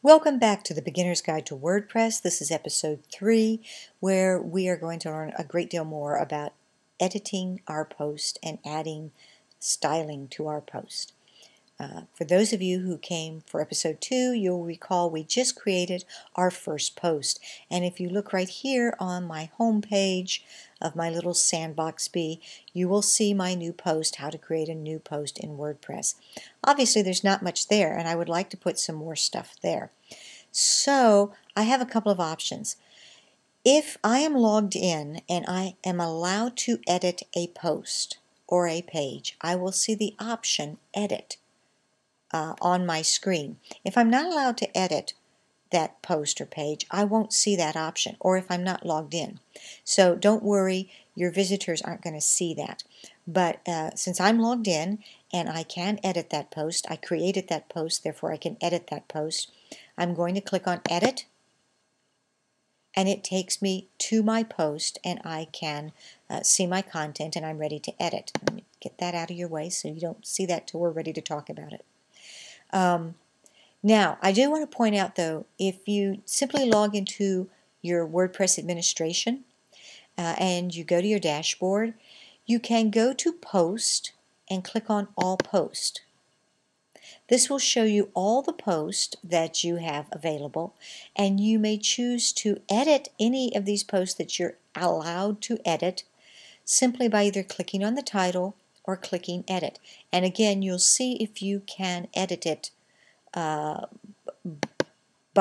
Welcome back to the Beginner's Guide to WordPress. This is episode 3, where we are going to learn a great deal more about editing our post and adding styling to our post. For those of you who came for episode 2, you'll recall we just created our first post. And if you look right here on my home page of my little sandbox bee, you will see my new post, how to create a new post in WordPress. Obviously there's not much there, and I would like to put some more stuff there. So I have a couple of options. If I am logged in and I am allowed to edit a post or a page, I will see the option Edit on my screen. If I'm not allowed to edit that post or page, I won't see that option, or if I'm not logged in. So don't worry, your visitors aren't going to see that. But since I'm logged in and I can edit that post, I created that post, therefore I can edit that post, I'm going to click on Edit, and it takes me to my post and I can see my content and I'm ready to edit. Let me get that out of your way so you don't see that till we're ready to talk about it. Now, I do want to point out, though, if you simply log into your WordPress administration and you go to your dashboard, you can go to Post and click on All Post. This will show you all the posts that you have available, and you may choose to edit any of these posts that you're allowed to edit simply by either clicking on the title or clicking Edit. And again, you'll see if you can edit it by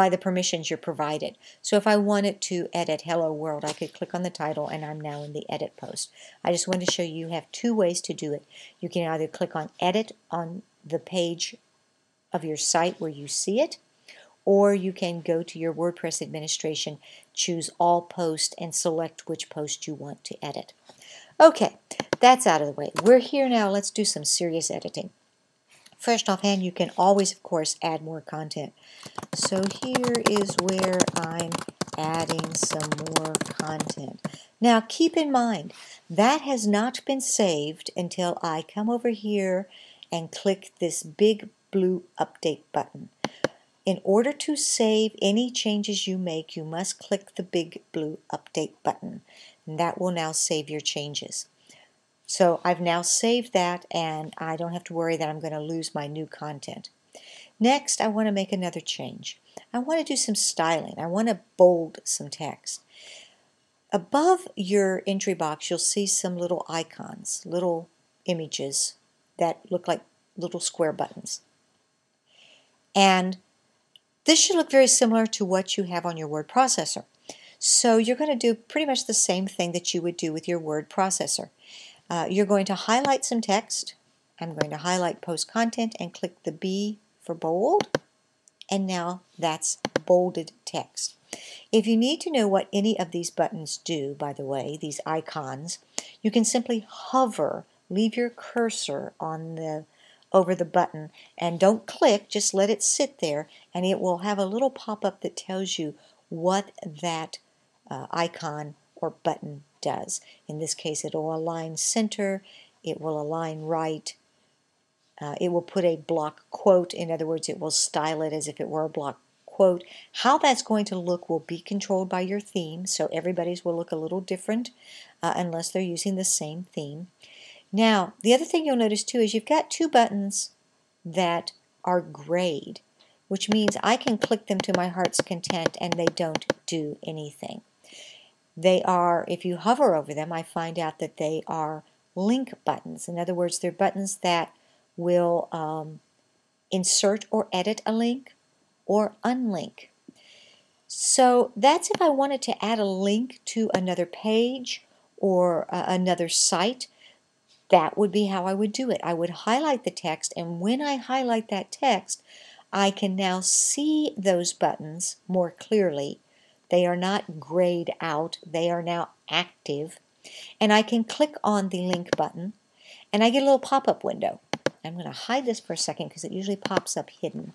the permissions you're provided. So if I wanted to edit Hello World, I could click on the title and I'm now in the edit post. I just wanted to show you have two ways to do it. You can either click on Edit on the page of your site where you see it, or you can go to your WordPress administration, choose All Post, and select which post you want to edit. Okay, that's out of the way. We're here now. Let's do some serious editing. First offhand, you can always, of course, add more content. So here is where I'm adding some more content. Now, keep in mind, that has not been saved until I come over here and click this big blue Update button. In order to save any changes you make, you must click the big blue Update button, and that will now save your changes. So I've now saved that, and I don't have to worry that I'm going to lose my new content. Next, I want to make another change. I want to do some styling. I want to bold some text. Above your entry box, you'll see some little icons, little images that look like little square buttons. And this should look very similar to what you have on your word processor. So you're going to do pretty much the same thing that you would do with your word processor. You're going to highlight some text. I'm going to highlight post content and click the B for bold. And now that's bolded text. If you need to know what any of these buttons do, by the way, these icons, you can simply hover, leave your cursor on over the button, and don't click, just let it sit there, and it will have a little pop-up that tells you what that icon or button does. In this case, it will align center, it will align right, it will put a block quote. In other words, it will style it as if it were a block quote. How that's going to look will be controlled by your theme, so everybody's will look a little different unless they're using the same theme. Now, the other thing you'll notice too is you've got two buttons that are grayed, which means I can click them to my heart's content and they don't do anything. They are, if you hover over them, I find out that they are link buttons. In other words, they're buttons that will insert or edit a link or unlink. So that's if I wanted to add a link to another page or another site. That would be how I would do it. I would highlight the text, and when I highlight that text, I can now see those buttons more clearly. They are not grayed out. They are now active. And I can click on the link button, and I get a little pop-up window. I'm going to hide this for a second because it usually pops up hidden.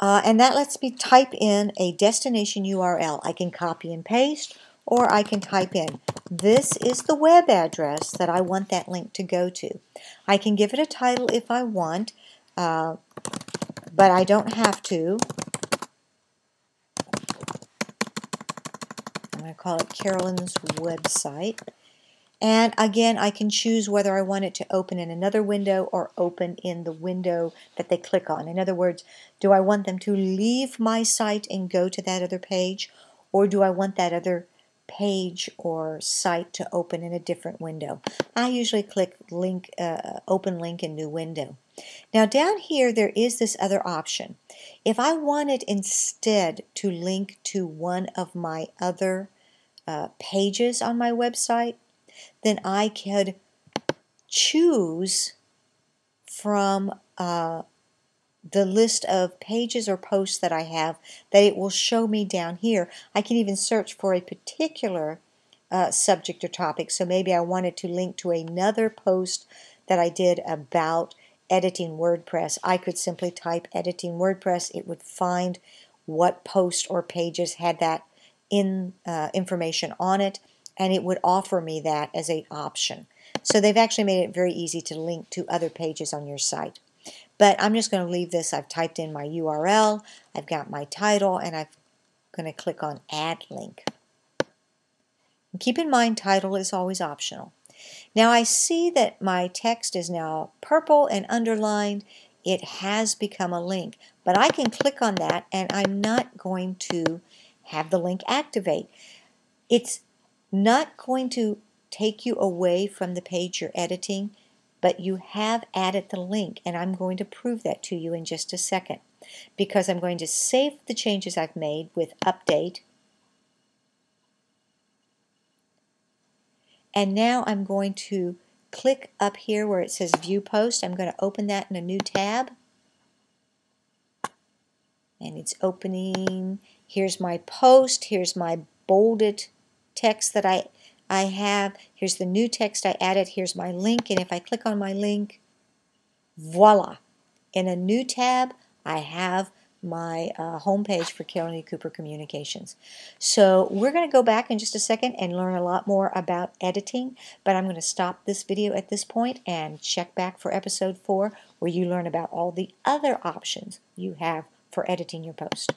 And that lets me type in a destination URL. I can copy and paste, or I can type in, this is the web address that I want that link to go to. I can give it a title if I want. but I don't have to. I'm going to call it Carolyn's website. And again, I can choose whether I want it to open in another window or open in the window that they click on. In other words, do I want them to leave my site and go to that other page, or do I want that other page or site to open in a different window? I usually click link, open link in new window. Now down here there is this other option. If I wanted instead to link to one of my other pages on my website, then I could choose from the list of pages or posts that I have that it will show me down here. I can even search for a particular subject or topic. So maybe I wanted to link to another post that I did about editing WordPress. I could simply type editing WordPress. It would find what post or pages had that information on it, and it would offer me that as an option. So they've actually made it very easy to link to other pages on your site. But I'm just going to leave this. I've typed in my URL, I've got my title, and I'm going to click on Add Link. And keep in mind, title is always optional. Now I see that my text is now purple and underlined. It has become a link, but I can click on that and I'm not going to have the link activate. It's not going to take you away from the page you're editing, but you have added the link, and I'm going to prove that to you in just a second, because I'm going to save the changes I've made with update, and now I'm going to click up here where it says view post. I'm going to open that in a new tab, and it's opening. Here's my post, here's my bolded text that I have. Here's the new text I added. Here's my link, and if I click on my link, voila! In a new tab, I have my home page for Carolyn Cooper Communications. So we're going to go back in just a second and learn a lot more about editing, but I'm going to stop this video at this point and check back for episode 4, where you learn about all the other options you have for editing your post.